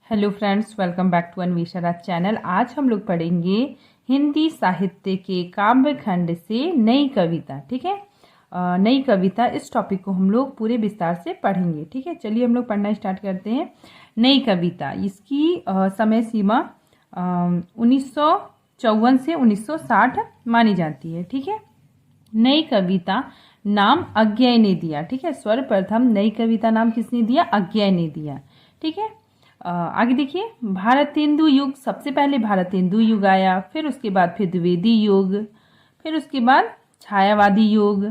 Hello friends, welcome back to Anvesha Raj channel. आज हम लोग पढ़ेंगे हिंदी साहित्य के काव्य खंड से नई कविता। ठीक है, नई कविता, इस टॉपिक को हम लोग पूरे विस्तार से पढ़ेंगे। ठीक है, चलिए हम लोग पढ़ना स्टार्ट करते हैं। नई कविता, इसकी समय सीमा 1954 से 1960 मानी जाती है। ठीक है, नई कविता नाम अज्ञेय ने दिया। ठीक है, सर्वप्रथम नई कविता नाम किसने दिया? अज्ञेय ने दिया। ठीक है, आगे देखिए, भारतेंदु युग, सबसे पहले भारतेंदु युग आया, फिर उसके बाद फिर द्विवेदी युग, फिर उसके बाद छायावादी युग,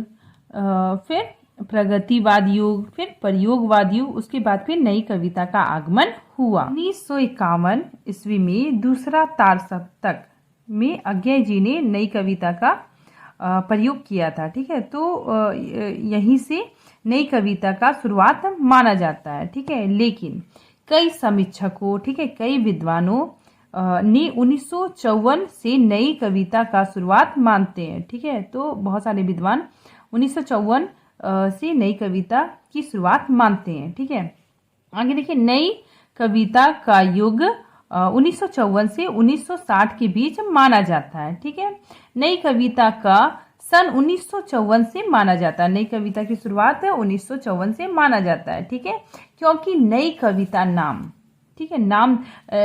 फिर प्रगतिवाद युग, फिर प्रयोगवाद युग, उसके बाद फिर नई कविता का आगमन हुआ। 1951 ईस्वी में दूसरा तार सप्तक में अज्ञेय जी ने नई कविता का प्रयोग किया था। ठीक है, तो यहीं से नई कविता का शुरुआत माना जाता है। ठीक है, लेकिन कई समीक्षकों, ठीक है, कई विद्वानों ने 1954 से नई कविता का शुरुआत मानते हैं। ठीक है, तो बहुत सारे विद्वान 1954 से नई कविता की शुरुआत मानते हैं। ठीक है, आगे देखिए, नई कविता का युग 1954 से 1960 के बीच माना जाता है। ठीक है, नई कविता का सन 1954 से माना जाता है। नई कविता की शुरुआत 1954 से माना जाता है। ठीक है, क्योंकि नई कविता नाम, ठीक है,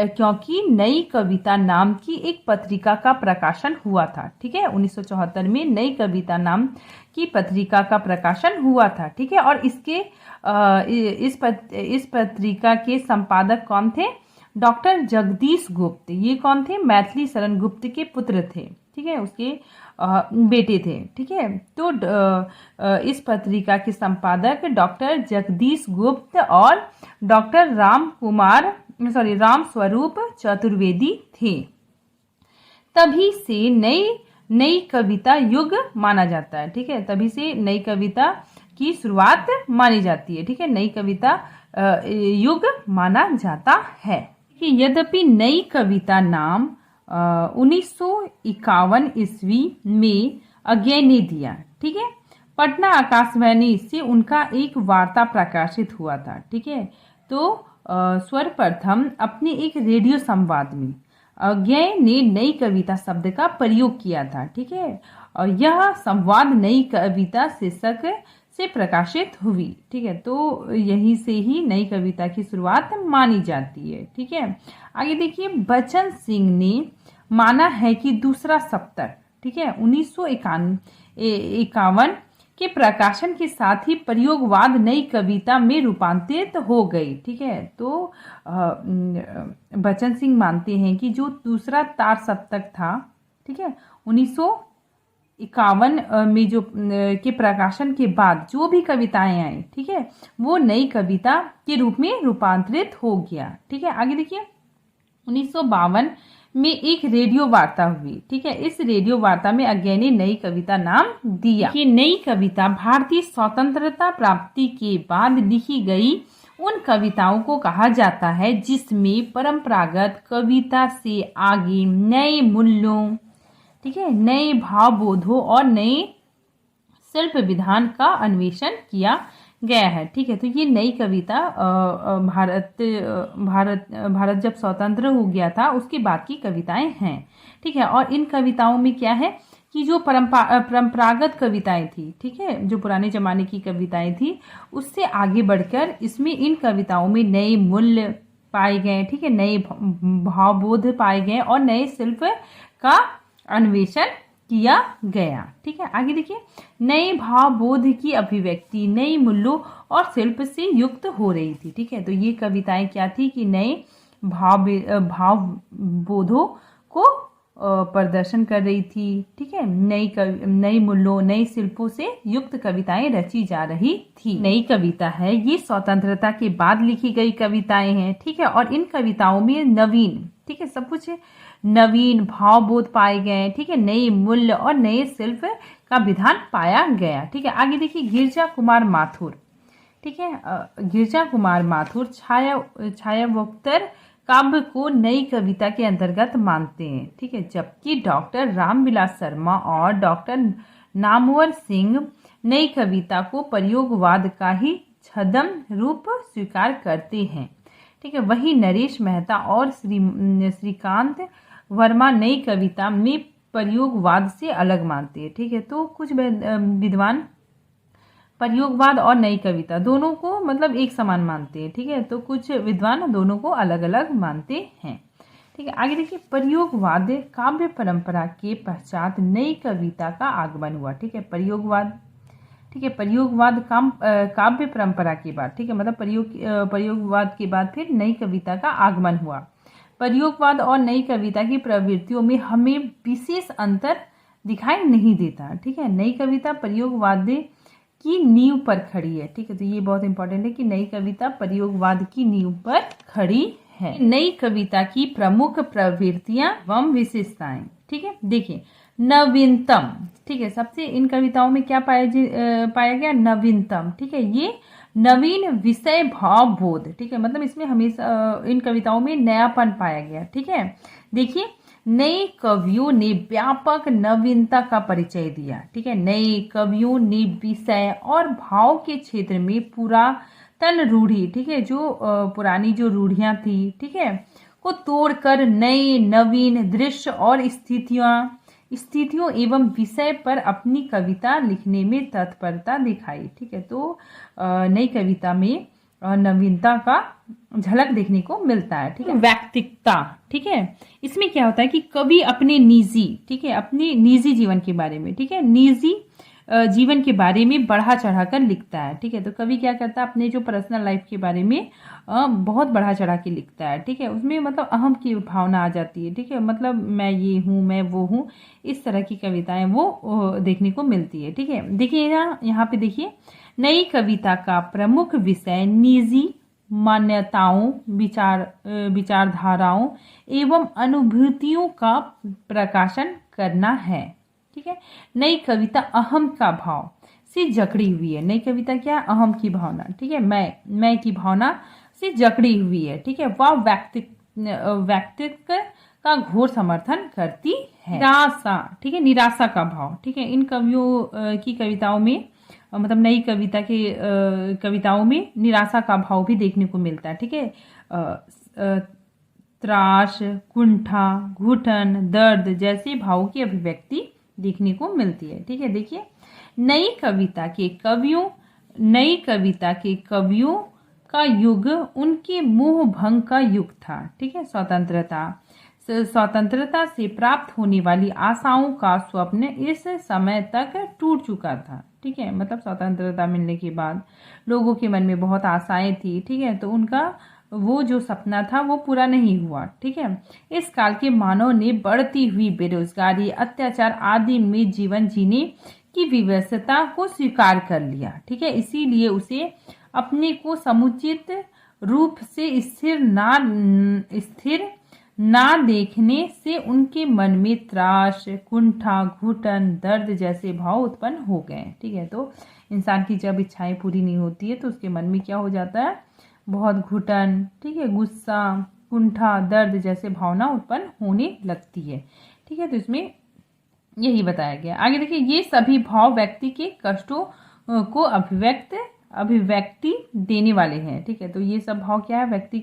क्योंकि नई कविता नाम की एक पत्रिका का प्रकाशन हुआ था। ठीक है, 1974 में नई कविता नाम की पत्रिका का प्रकाशन हुआ था। ठीक है, और इस पत्रिका के संपादक कौन थे? डॉक्टर जगदीश गुप्त। ये कौन थे? मैथिली शरण गुप्त के पुत्र थे। ठीक है, उसके बेटे थे। ठीक है, तो इस पत्रिका के संपादक डॉक्टर जगदीश गुप्त और डॉक्टर राम स्वरूप चतुर्वेदी थे। तभी से नई कविता युग माना जाता है। ठीक है, तभी से नई कविता की शुरुआत मानी जाती है। ठीक है, नई कविता युग माना जाता है। यद्यपि नई कविता नाम 1951 ईस्वी में अज्ञेय ने दिया। ठीक है, पटना आकाशवाणी से उनका एक वार्ता प्रकाशित हुआ था। ठीक है, तो सर्वप्रथम अपने एक रेडियो संवाद में अज्ञेय ने नई कविता शब्द का प्रयोग किया था। ठीक है, और यह संवाद नई कविता शीर्षक से प्रकाशित हुई। ठीक है, तो यहीं से ही नई कविता की शुरुआत मानी जाती है। ठीक है, आगे देखिए, बचन सिंह ने माना है कि दूसरा सप्तक, ठीक है, 1951 के प्रकाशन के साथ ही प्रयोगवाद नई कविता में रूपांतरित हो गई। ठीक है, तो बचन सिंह मानते हैं कि जो दूसरा तार सप्तक था, ठीक है, 1951 में जो के प्रकाशन के बाद जो भी कविताएं आई, ठीक है, वो नई कविता के रूप में रूपांतरित हो गया। ठीक है, आगे देखिए, 1952 में एक रेडियो वार्ता हुई। ठीक है, इस रेडियो वार्ता में अज्ञेय ने नई कविता नाम दिया। ये नई कविता भारतीय स्वतंत्रता प्राप्ति के बाद लिखी गई उन कविताओं को कहा जाता है जिसमें परंपरागत कविता से आगे नए मूल्यों, ठीक है, नए भावबोधों और नए शिल्प विधान का अन्वेषण किया गया है। ठीक है, तो ये नई कविता भारत जब स्वतंत्र हो गया था उसके बाद की कविताएं हैं। ठीक है, और इन कविताओं में क्या है कि जो परंपरागत कविताएं थी, ठीक है, जो पुराने जमाने की कविताएं थी, उससे आगे बढ़कर इसमें इन कविताओं में नए मूल्य पाए गए। ठीक है, नए भावबोध पाए गए और नए शिल्प का अन्वेषण किया गया। ठीक है, आगे देखिए, नए भावबोध की अभिव्यक्ति नए मूल्यों और शिल्प से युक्त हो रही थी। ठीक है, तो ये कविताएं क्या थी कि नए भावबोधों को प्रदर्शन कर रही थी। ठीक है, नई मूल्यों, नए शिल्पों से युक्त कविताएं रची जा रही थी। नई कविता है, ये स्वतंत्रता के बाद लिखी गई कविताएं हैं। ठीक है, और इन कविताओं में नवीन, ठीक है, सब कुछ नवीन भावबोध पाए गए। ठीक है, नए मूल्य और नए शिल्प का विधान पाया गया। ठीक है, आगे देखिए, गिरजा कुमार माथुर, ठीक है, गिरजा कुमार माथुर छायावोत्तर काव्य को नई कविता के अंतर्गत मानते हैं। ठीक है, जबकि डॉक्टर रामविलास शर्मा और डॉक्टर नामवर सिंह नई कविता को प्रयोगवाद का ही छद्म रूप स्वीकार करते हैं। ठीक है। वही नरेश मेहता और श्रीकांत वर्मा नई कविता में प्रयोगवाद से अलग मानते हैं। ठीक है, तो कुछ विद्वान प्रयोगवाद और नई कविता दोनों को मतलब एक समान मानते हैं। ठीक है, तो कुछ विद्वान दोनों को अलग अलग मानते हैं। ठीक है, आगे देखिए, प्रयोगवाद काव्य परंपरा के पश्चात नई कविता का आगमन हुआ। ठीक है, प्रयोगवाद, ठीक है, प्रयोगवाद काव्य परंपरा के बाद, ठीक है, मतलब प्रयोगवाद के बाद फिर नई कविता का आगमन हुआ। प्रयोगवाद और नई कविता की प्रवृत्तियों में हमें विशेष अंतर दिखाई नहीं देता। ठीक है, नई कविता प्रयोगवाद की नींव पर खड़ी है। ठीक है, तो ये बहुत इंपॉर्टेंट है कि नई कविता प्रयोगवाद की नींव पर खड़ी है। नई कविता की प्रमुख प्रवृत्तियां एवं विशेषताएं। ठीक है, देखिए, नवीनतम, ठीक है, सबसे इन कविताओं में क्या पाया गया? नवीनतम। ठीक है, ये नवीन विषय भाव बोध। ठीक है, मतलब इसमें हमेशा इन कविताओं में नयापन पाया गया। ठीक है, देखिए, नए कवियों ने व्यापक नवीनता का परिचय दिया। ठीक है, नए कवियों ने विषय और भाव के क्षेत्र में पुरातन रूढ़ी, ठीक है, जो पुरानी जो रूढ़ियां थी, ठीक है, को तोड़कर नए नवीन दृश्य और स्थितियों एवं विषय पर अपनी कविता लिखने में तत्परता दिखाई। ठीक है, तो नई कविता में नवीनता का झलक देखने को मिलता है। ठीक है, व्यक्तिकता, ठीक है, इसमें क्या होता है कि कवि अपने निजी, ठीक है, अपने निजी जीवन के बारे में, ठीक है, निजी जीवन के बारे में बढ़ा चढ़ा कर लिखता है। ठीक है, तो कवि क्या करता है, अपने जो पर्सनल लाइफ के बारे में बहुत बढ़ा चढ़ा के लिखता है। ठीक है, उसमें मतलब अहम की भावना आ जाती है। ठीक है, मतलब मैं ये हूँ, मैं वो हूँ, इस तरह की कविताएं वो देखने को मिलती है। ठीक है, देखिए यहाँ पे देखिए, नई कविता का प्रमुख विषय निजी मान्यताओं, विचारधाराओं एवं अनुभूतियों का प्रकाशन करना है। ठीक है, नई कविता अहम का भाव से जकड़ी हुई है। नई कविता क्या है? अहम की भावना, ठीक है, मैं की भावना से जकड़ी हुई है। ठीक है, वह व्यक्तित्व का घोर समर्थन करती है। निराशा, ठीक है, निराशा का भाव, ठीक है, इन कवियों की कविताओं में मतलब नई कविता के कविताओं में निराशा का भाव भी देखने को मिलता है। ठीक है, त्रास, कुंठा, घुटन, दर्द जैसे भावों की अभिव्यक्ति देखने को मिलती है। ठीक है, देखिए, नई कविता के कवियों का युग उनके मोह भंग का युग था। ठीक है, स्वतंत्रता से प्राप्त होने वाली आशाओं का स्वप्न इस समय तक टूट चुका था। ठीक है, मतलब स्वतंत्रता मिलने के बाद लोगों के मन में बहुत आशाएं थी। ठीक है, तो उनका वो जो सपना था वो पूरा नहीं हुआ। ठीक है, इस काल के मानव ने बढ़ती हुई बेरोजगारी, अत्याचार आदि में जीवन जीने की विवशता को स्वीकार कर लिया। ठीक है, इसीलिए उसे अपने को समुचित रूप से स्थिर ना देखने से उनके मन में त्रास, कुंठा, घुटन, दर्द जैसे भाव उत्पन्न हो गए। ठीक है, तो इंसान की जब इच्छाएं पूरी नहीं होती है तो उसके मन में क्या हो जाता है? बहुत घुटन, ठीक है, गुस्सा, कुंठा, दर्द जैसे भावना उत्पन्न होने लगती है। ठीक है, तो इसमें यही बताया गया। आगे देखिए, ये सभी भाव व्यक्ति के कष्टों को अभिव्यक्ति देने वाले हैं। ठीक है, तो ये सब भाव क्या है? व्यक्ति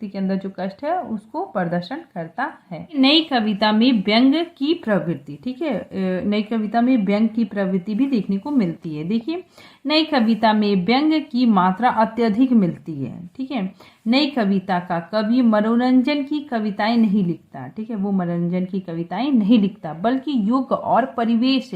के अंदर जो कष्ट है उसको प्रदर्शन करता है। नई कविता में व्यंग की प्रवृत्ति, ठीक है, नई कविता में व्यंग की प्रवृत्ति भी देखने को मिलती है। देखिए, नई कविता में व्यंग की मात्रा अत्यधिक मिलती है। ठीक है, नई कविता का कवि मनोरंजन की कविताएं नहीं लिखता। ठीक है, वो मनोरंजन की कविताएं नहीं लिखता, बल्कि युग और परिवेश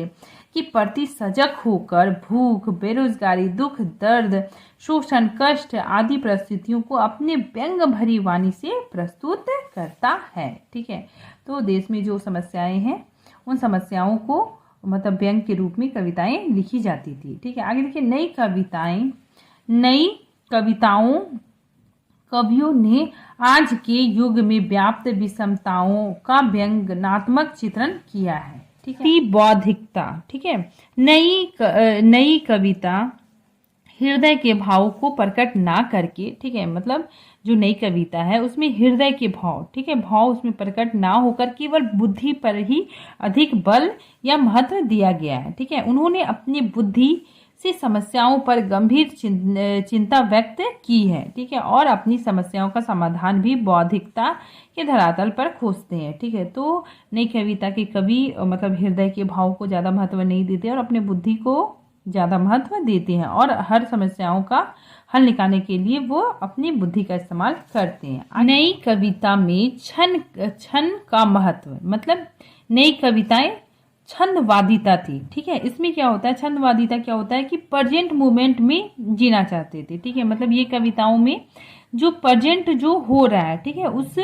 के प्रति सजग होकर भूख, बेरोजगारी, दुख, दर्द, शोषण, कष्ट आदि परिस्थितियों को अपने व्यंग भरी वाणी से प्रस्तुत करता है। ठीक है, तो देश में जो समस्याएं हैं उन समस्याओं को मतलब व्यंग के रूप में कविताएं लिखी जाती थी। ठीक है, आगे देखिए, नई कविताओं कवियों ने आज के युग में व्याप्त विषमताओं का व्यंग्यात्मक चित्रण किया है। ठीक है, बौद्धिकता, ठीक है, नई कविता हृदय के भाव को प्रकट ना करके, ठीक है, मतलब जो नई कविता है उसमें हृदय के भाव, ठीक है, भाव उसमें प्रकट ना होकर केवल बुद्धि पर ही अधिक बल या महत्व दिया गया है। ठीक है, उन्होंने अपनी बुद्धि से समस्याओं पर गंभीर चिंता व्यक्त की है, ठीक है, और अपनी समस्याओं का समाधान भी बौद्धिकता के धरातल पर खोजते हैं, ठीक है। तो नई कविता के कवि मतलब हृदय के भाव को ज़्यादा महत्व नहीं देते और अपने बुद्धि को ज़्यादा महत्व देते हैं, और हर समस्याओं का हल निकालने के लिए वो अपनी बुद्धि का इस्तेमाल करते हैं। नई कविता में छंद का महत्व, मतलब नई कविताएं छंदवादिता थी, ठीक है। इसमें क्या होता है, छंदवादिता क्या होता है कि प्रेजेंट मोमेंट में जीना चाहते थे, ठीक है। मतलब ये कविताओं में जो प्रेजेंट जो हो रहा है, ठीक है, उस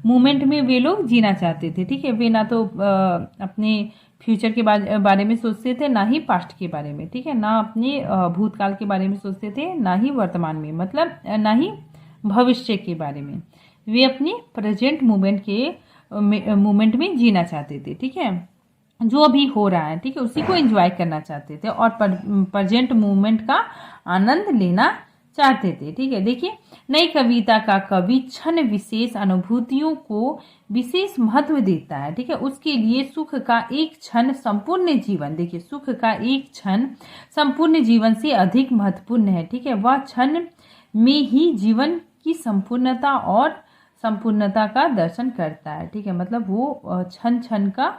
मोमेंट में वे लोग जीना चाहते थे, ठीक है। वे ना तो अपने फ्यूचर के बारे में सोचते थे, ना ही पास्ट के बारे में, ठीक है, ना अपने भूतकाल के बारे में सोचते थे, ना ही वर्तमान में, मतलब ना ही भविष्य के बारे में। वे अपने प्रेजेंट मोमेंट में जीना चाहते थे, ठीक है, जो अभी हो रहा है, ठीक है, उसी को एंजॉय करना चाहते थे और प्रेजेंट मोमेंट का आनंद लेना चाहते थे, ठीक है। देखिए, नई कविता का कवि क्षण विशेष अनुभूतियों को विशेष महत्व देता है, ठीक है। उसके लिए सुख का एक क्षण संपूर्ण जीवन, देखिए, सुख का एक क्षण संपूर्ण जीवन से अधिक महत्वपूर्ण है, ठीक है। वह क्षण में ही जीवन की संपूर्णता और संपूर्णता का दर्शन करता है, ठीक है। मतलब वो क्षण क्षण का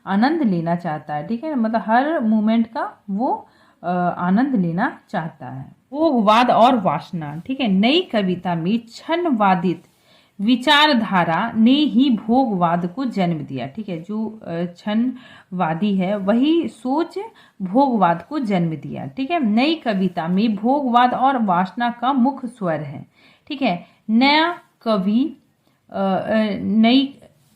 आनंद लेना चाहता है, ठीक है, मतलब हर मोमेंट का वो आनंद लेना चाहता है। भोगवाद और वासना, ठीक है। नई कविता में क्षणवादित विचारधारा ने ही भोगवाद को जन्म दिया, ठीक है। जो क्षणवादी है वही सोच भोगवाद को जन्म दिया, ठीक है। नई कविता में भोगवाद और वासना का मुख्य स्वर है, ठीक है।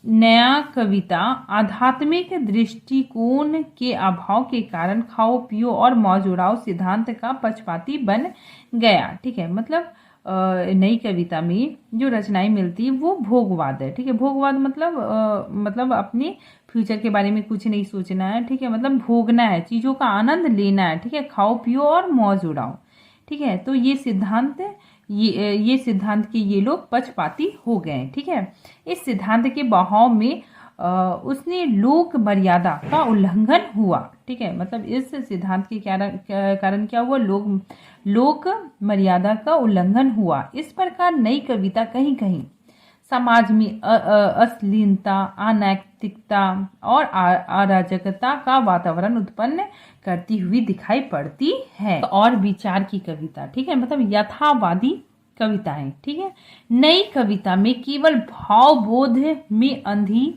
नया कविता आध्यात्मिक दृष्टिकोण के अभाव के कारण खाओ पियो और मौज उड़ाओ सिद्धांत का पक्षपाती बन गया, ठीक है। मतलब नई कविता में जो रचनाएं मिलती है वो भोगवाद है, ठीक है। भोगवाद मतलब अपने फ्यूचर के बारे में कुछ नहीं सोचना है, ठीक है, मतलब भोगना है, चीज़ों का आनंद लेना है, ठीक है, खाओ पियो और मौज उड़ाओ, ठीक है। तो ये सिद्धांत के ये लोग पक्षपाती हो गए, ठीक है। इस सिद्धांत के बहाव में उसने लोक मर्यादा का उल्लंघन हुआ, ठीक है। मतलब इस सिद्धांत के कारण क्या हुआ, लोक मर्यादा का उल्लंघन हुआ। इस प्रकार नई कविता कहीं कहीं समाज में अश्लीलता, अनैतिकता और अराजकता का वातावरण उत्पन्न करती हुई दिखाई पड़ती है। और विचार की कविता, ठीक है, मतलब यथावादी कविताएं, ठीक है। नई कविता में केवल भावबोध में अंधी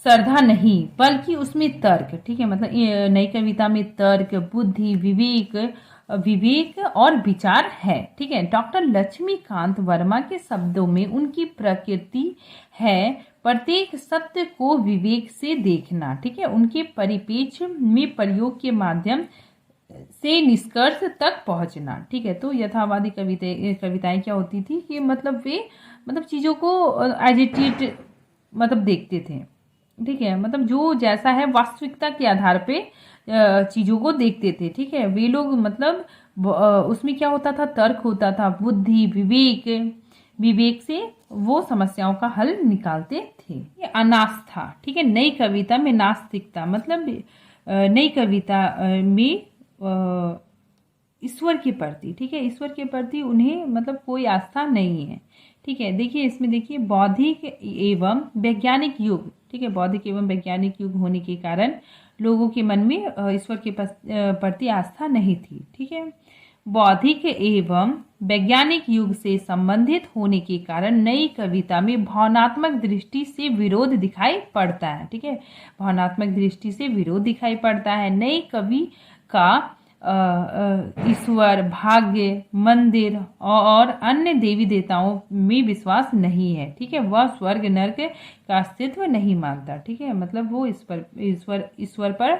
श्रद्धा नहीं बल्कि उसमें तर्क, ठीक है, मतलब नई कविता में तर्क, बुद्धि, विवेक और विचार है, ठीक है। डॉक्टर लक्ष्मीकांत वर्मा के शब्दों में उनकी प्रकृति है प्रत्येक सत्य को विवेक से देखना, ठीक है, उनके परिपेक्ष में प्रयोग के माध्यम से निष्कर्ष तक पहुंचना, ठीक है। तो यथावादी कविताएं क्या होती थी कि मतलब वे चीजों को एज इट इज देखते थे, ठीक है, मतलब जो जैसा है वास्तविकता के आधार पे चीजों को देखते थे, ठीक है। वे लोग उसमें क्या होता था, तर्क होता था, बुद्धि, विवेक से वो समस्याओं का हल निकालते थे। ये अनास्था, ठीक है। नई कविता में नास्तिकता, मतलब नई कविता में ईश्वर के प्रति, ठीक है, ईश्वर के प्रति उन्हें कोई आस्था नहीं है, ठीक है। देखिए, इसमें देखिए बौद्धिक एवं वैज्ञानिक युग, ठीक है, बौद्धिक एवं वैज्ञानिक युग होने के कारण लोगों के मन में ईश्वर के प्रति आस्था नहीं थी, ठीक है। बौद्धिक एवं वैज्ञानिक युग से संबंधित होने के कारण नई कविता में भावनात्मक दृष्टि से विरोध दिखाई पड़ता है, ठीक है, भावनात्मक दृष्टि से विरोध दिखाई पड़ता है। नई कवि का ईश्वर, भाग्य, मंदिर और अन्य देवी देवताओं में विश्वास नहीं है, ठीक है, वह स्वर्ग नरक का अस्तित्व नहीं मानता, ठीक है, मतलब वो ईश्वर पर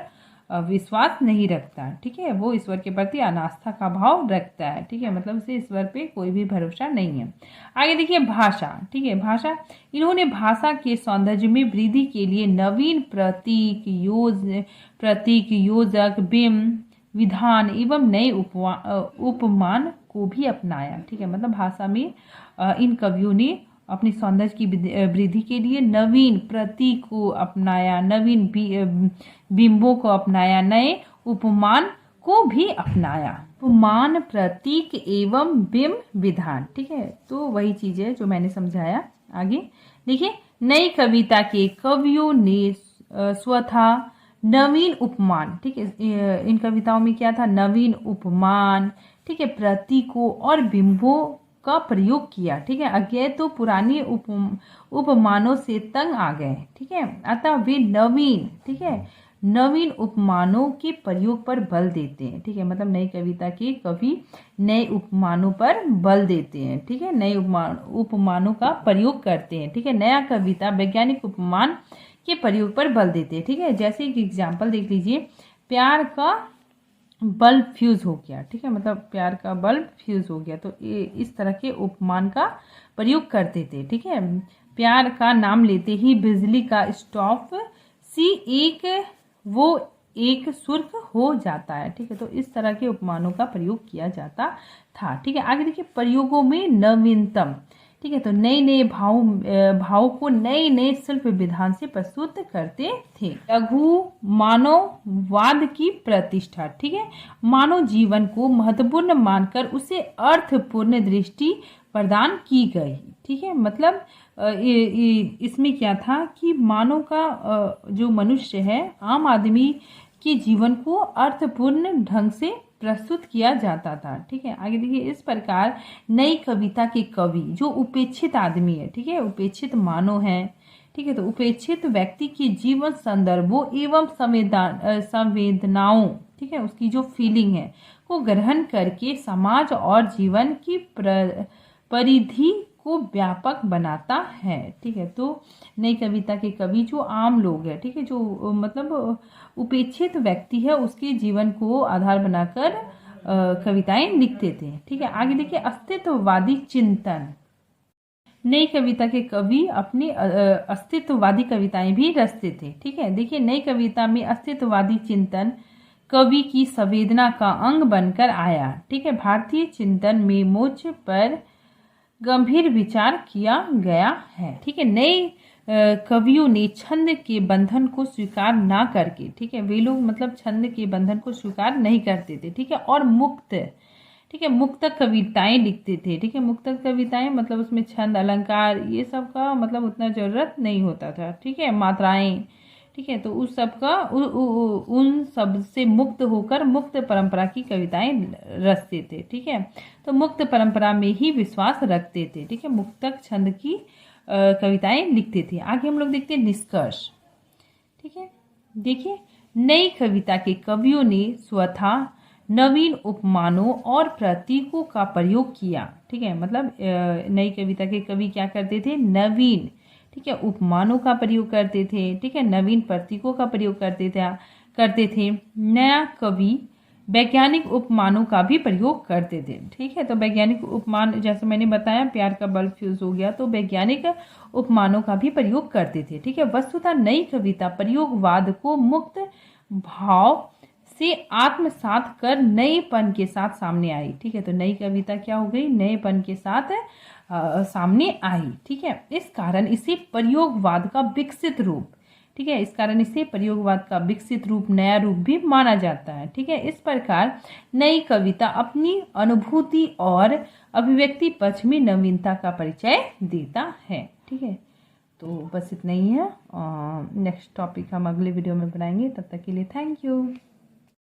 विश्वास नहीं रखता, ठीक है, वो ईश्वर के प्रति अनास्था का भाव रखता है, ठीक है, मतलब उसे ईश्वर पे कोई भी भरोसा नहीं है। आगे देखिए भाषा, ठीक है, भाषा, इन्होंने भाषा के सौंदर्य में वृद्धि के लिए नवीन प्रतीक, योजक, बिंब, विधान एवं नए उपमान को भी अपनाया, ठीक है, मतलब भाषा में इन कवियों ने अपनी सौंदर्य की वृद्धि के लिए नवीन प्रतीक को अपनाया, नवीन बिंबों को अपनाया, नए उपमान को भी अपनाया। उपमान, प्रतीक एवं बिंब विधान। ठीक है, तो वही चीज है जो मैंने समझाया। आगे देखिए, नई कविता के कवियों ने स्वतः नवीन उपमान, ठीक है, इन कविताओं में क्या था, नवीन उपमान, ठीक है, प्रतीकों और बिंबों का प्रयोग किया। ठीक है, अज्ञेय तो पुरानी उपमानों से तंग आ गए। ठीक है, अतः वे नवीन, ठीक है, नवीन उपमानों के प्रयोग पर बल देते हैं। ठीक है, मतलब नई कविता के कवि नए उपमानों पर बल देते हैं। ठीक है, नए उपमानों का प्रयोग करते हैं। ठीक है, नया कविता वैज्ञानिक उपमान के प्रयोग पर बल देते हैं। ठीक है, जैसे एक एग्जाम्पल देख लीजिए, प्यार का बल्ब फ्यूज हो गया। ठीक है, मतलब प्यार का बल्ब फ्यूज हो गया, तो इस तरह के उपमान का प्रयोग करते थे। ठीक है, प्यार का नाम लेते ही बिजली का स्टॉप सी एक सुर्ख हो जाता है। ठीक है, तो इस तरह के उपमानों का प्रयोग किया जाता था। ठीक है, आगे देखिए, प्रयोगों में नवीनतम। ठीक है, तो नए नए भाव को नए नए शिल्प विधान से प्रस्तुत करते थे। लघु मानववाद की प्रतिष्ठा। ठीक है, मानव जीवन को महत्वपूर्ण मानकर उसे अर्थपूर्ण दृष्टि प्रदान की गई। ठीक है, मतलब इसमें क्या था कि मानव का जो मनुष्य है, आम आदमी के जीवन को अर्थपूर्ण ढंग से प्रस्तुत किया जाता था। ठीक है, आगे देखिए, इस प्रकार नई कविता के कवि जो उपेक्षित आदमी है, ठीक है, उपेक्षित मानव है, ठीक है, तो उपेक्षित व्यक्ति के जीवन संदर्भों एवं संवेदनाओं, ठीक है, उसकी जो फीलिंग है को ग्रहण करके समाज और जीवन की परिधि को व्यापक बनाता है। ठीक है, तो नई कविता के कवि जो आम लोग हैं, ठीक है, जो मतलब उपेक्षित व्यक्ति है, उसके जीवन को आधार बनाकर कविताएं लिखते थे। ठीक है, आगे देखिए, अस्तित्ववादी चिंतन। नई कविता के कवि अपनी अस्तित्ववादी कविताएं भी रचते थे। ठीक है, देखिए, नई कविता में अस्तित्ववादी चिंतन कवि की संवेदना का अंग बनकर आया। ठीक है, भारतीय चिंतन में मोक्ष पर गंभीर विचार किया गया है। ठीक है, नए कवियों ने छंद के बंधन को स्वीकार ना करके, ठीक है, वे लोग मतलब छंद के बंधन को स्वीकार नहीं करते थे। ठीक है, और मुक्त, ठीक है, मुक्तक कविताएं लिखते थे। ठीक है, मुक्तक कविताएं मतलब उसमें छंद, अलंकार, ये सब का मतलब उतना जरूरत नहीं होता था। ठीक है, मात्राएं, ठीक है, तो उस सब का उन सब से मुक्त होकर मुक्त परंपरा की कविताएं रचते थे। ठीक है, तो मुक्त परंपरा में ही विश्वास रखते थे। ठीक है, मुक्तक छंद की कविताएं लिखते थे। आगे हम लोग देखते हैं निष्कर्ष। ठीक है, देखिए, नई कविता के कवियों ने स्वतः नवीन उपमानों और प्रतीकों का प्रयोग किया। ठीक है, मतलब नई कविता के कवि क्या करते थे, नवीन, ठीक है, उपमानों का प्रयोग करते थे। ठीक है, नवीन प्रतीकों का प्रयोग करते थे। नया कवि वैज्ञानिक उपमानों का भी प्रयोग करते थे। ठीक है, तो वैज्ञानिक उपमान, जैसे मैंने बताया, प्यार का बल्ब फ्यूज हो गया, तो वैज्ञानिक उपमानों का भी प्रयोग करते थे। ठीक है, वस्तुतः नई कविता प्रयोगवाद को मुक्त भाव से आत्मसात कर नएपन के साथ सामने आई। ठीक है, तो नई कविता क्या हो गई, नएपन के साथ सामने आई। ठीक है, इस कारण इसे प्रयोगवाद का विकसित रूप, ठीक है, इस कारण इसे प्रयोगवाद का विकसित रूप, नया रूप भी माना जाता है। ठीक है, इस प्रकार नई कविता अपनी अनुभूति और अभिव्यक्ति पक्ष में नवीनता का परिचय देता है। ठीक है, तो बस इतना ही है। नेक्स्ट टॉपिक हम अगले वीडियो में बनाएंगे। तब तक के लिए थैंक यू।